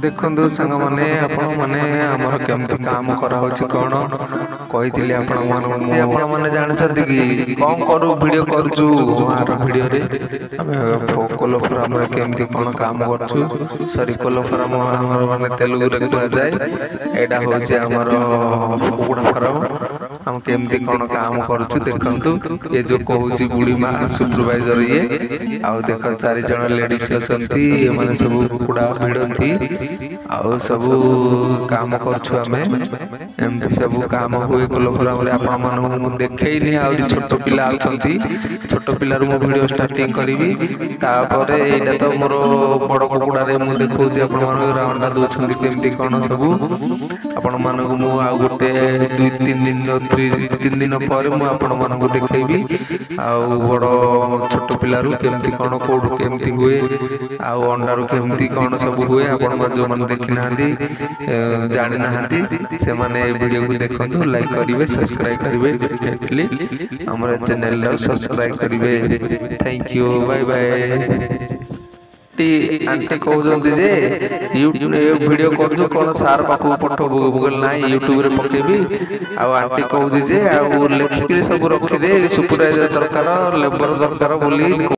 देखो सांग मैंने आमर केमती काम कराऊँच कौन कही आपने जानते कि कौन करू वीडियो करुचु वीडियो कोलो फार्म केमती कौन काम कर सरी कोलो फार्म माने तेलुगु रे कह जाए एटा हूँ कुकुड़ा फार्म हम केमती कौन काम करुचु देखु ये जो कहूँ बुढ़ी माँ सुपरवाइजर ये आउ देख 4 जन लेडीज अछंती माने सब कुकुड़ा भिड़ंती आउ सब काम करछु आमे एमती सब काम हुए कोलो फार्म रे आपण मानु देखैनी आ छोट पिला अछंती छोट पिला रो वीडियो स्टार्टिंग करबी तापरे एटा तो मोर बड़ कुकुड़ा रे मु देखौ जे आपण मानु राउंडा दोछंती केमती कोन सब आपण मानु मु आ गोटे 2-3 दिन पर मु आपण मानु देखैबी आ बड़ छोट पिला रो केमती कोन कोड केमती हुए आ अंडा रो केमती कोन सब हुए आपण मान जो मन देखि नांदी जानि नांदी से माने वीडियो को देखंतु लाइक करिवे सब्सक्राइब करिवे डेफिनेटली हमर चैनल रे सब्सक्राइब करिवे thank you bye bye aunty कहते जे यूट्यूब वीडियो कर कौन सार पाक पठो गूगल ना यूट्यूब रे पकेबी आ आंटी कहते जे लिखिक सब रखिदे सुपरवाइजर दरकार लेबर दरकार बोली।